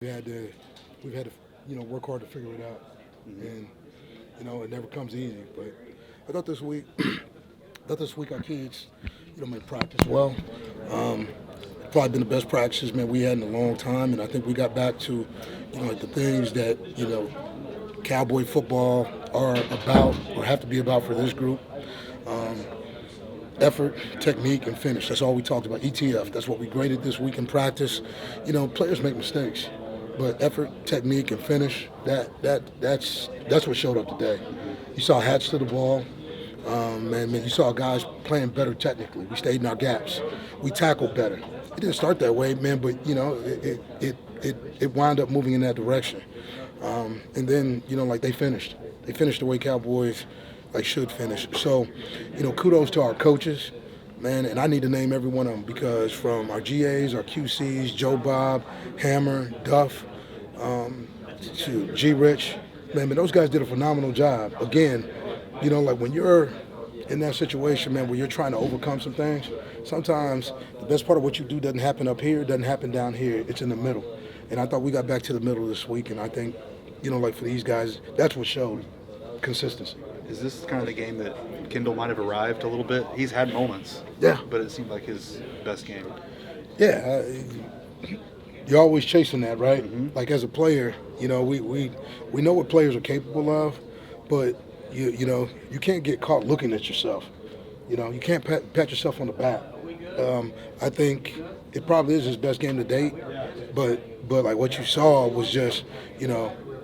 We've had to, work hard to figure it out, and it never comes easy. But I thought this week, our kids, made practice well. Um, Probably been the best practices, man, we had in a long time, and I think we got back to, like the things that Cowboy football are about or have to be about for this group. Um, Effort, technique, and finish. That's all we talked about. ETF. That's what we graded this week in practice. Players make mistakes, but effort, technique, and finish. That's what showed up today. You saw hats to the ball. Man, you saw guys playing better technically. We stayed in our gaps. We tackled better. It didn't start that way, man, but it wound up moving in that direction. And then like they finished. They finished the way Cowboys like should finish. So, kudos to our coaches, man, and I need to name every one of them because from our GAs, our QCs, Joe Bob, Hammer, Duff, to G Rich, man, those guys did a phenomenal job. Again, like when you're in that situation, man, where you're trying to overcome some things, sometimes the best part of what you do doesn't happen up here, doesn't happen down here. It's in the middle. And I thought we got back to the middle this week, and I think, like for these guys, that's what showed consistency. Is this kind of the game that Kendall might have arrived a little bit? He's had moments, Yeah. but it seemed like his best game. Yeah. You're always chasing that, right? Mm-hmm. Like as a player, we know what players are capable of, but you can't get caught looking at yourself. You can't pat yourself on the back. I think it probably is his best game to date, but like what you saw was just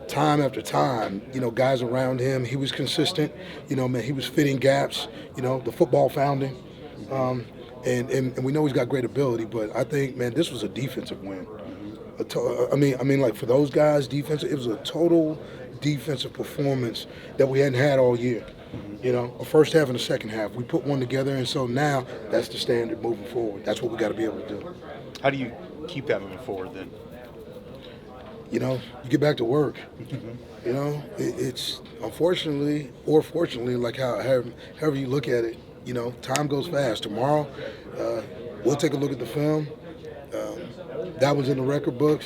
time after time, guys around him. He was consistent. Man, he was fitting gaps. The football found him. And we know he's got great ability, but I think, man, this was a defensive win. Like for those guys, defensive, it was a total defensive performance that we hadn't had all year. A first half and a second half. We put one together, and so now that's the standard moving forward. That's what we got to be able to do. How do you keep that moving forward then? You get back to work. It's unfortunately or fortunately, like however you look at it, time goes fast. Tomorrow, we'll take a look at the film. That was in the record books,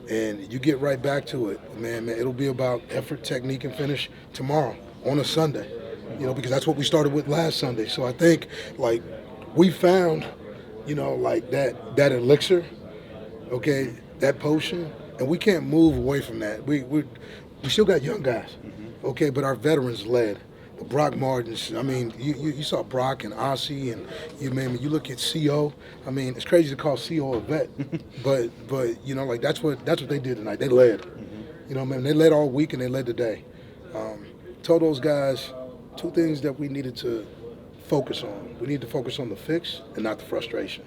and you get right back to it. Man, it'll be about effort, technique, and finish tomorrow on a Sunday, because that's what we started with last Sunday. So I think, like, we found, like that elixir, okay, that potion, and we can't move away from that. We still got young guys, okay, but our veterans led. The Brock Martins, you saw Brock and Ossie, and you look at CO. It's crazy to call CO a vet, but like that's what they did tonight. They led, they led all week and they led today. Told those guys two things that we needed to focus on. We need to focus on the fix and not the frustration,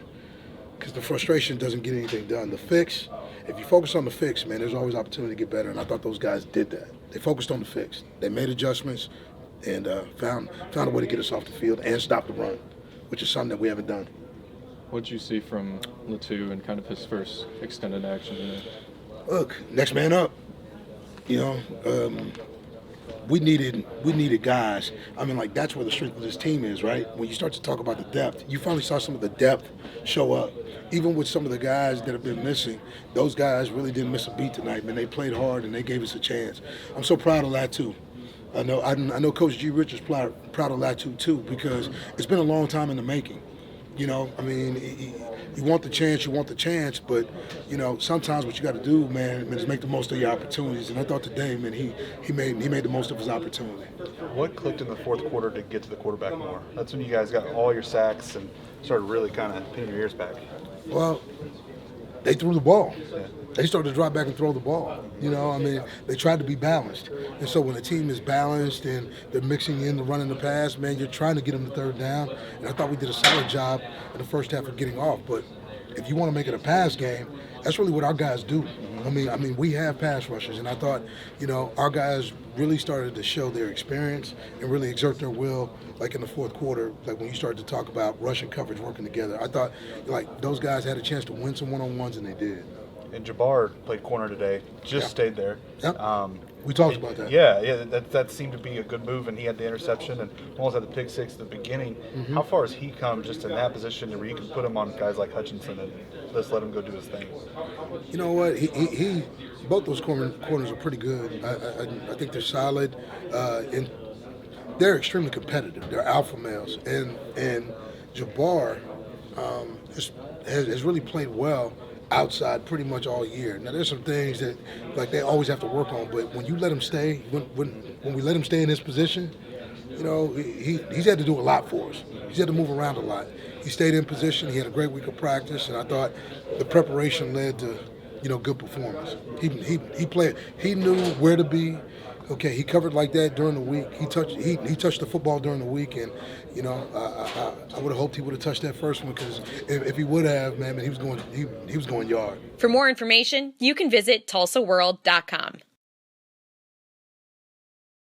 because the frustration doesn't get anything done. The fix, if you focus on the fix, man, there's always opportunity to get better, and I thought those guys did that. They focused on the fix. They made adjustments and found a way to get us off the field and stop the run, which is something that we haven't done. What did you see from Latu and kind of his first extended action today? Look, next man up. We needed guys. Like that's where the strength of this team is, right? When you start to talk about the depth, you finally saw some of the depth show up. Even with some of the guys that have been missing, those guys really didn't miss a beat tonight, man. They played hard and they gave us a chance. I'm so proud of Latu. I know Coach G. Rich is proud of Latu too, because it's been a long time in the making. You want the chance, but sometimes what you got to do, man, is make the most of your opportunities. And I thought today, man, he made the most of his opportunity. What clicked in the fourth quarter to get to the quarterback more? That's when you guys got all your sacks and started really kind of pinning your ears back. Well, they threw the ball. Yeah. They started to drop back and throw the ball. They tried to be balanced. And so when a team is balanced and they're mixing in the run and the pass, man, you're trying to get them to third down. And I thought we did a solid job in the first half of getting off. But if you want to make it a pass game, that's really what our guys do. We have pass rushers, and I thought, our guys really started to show their experience and really exert their will, like in the fourth quarter, like when you started to talk about rush and coverage working together. I thought, like, those guys had a chance to win some one-on-ones, and they did. And Jabbar played corner today, stayed there. Yep. We talked about that. Yeah, that seemed to be a good move, and he had the interception and almost had the pick-six at the beginning. How far has he come just in that position where you can put him on guys like Hutchinson? let's let him go do his thing? You know what? He both those corners are pretty good. I think they're solid, and they're extremely competitive. They're alpha males, and Jabbar has really played well outside pretty much all year. Now there's some things that like they always have to work on, but when you let him stay, when we let him stay in his position, you know, he's had to do a lot for us. He's had to move around a lot. He stayed in position. He had a great week of practice, and I thought the preparation led to, you know, good performance. He played. He knew where to be. Okay, he covered like that during the week. He touched the football during the week, and you know, I would have hoped he would have touched that first one because if he would have, man, he was going yard. For more information, you can visit TulsaWorld.com.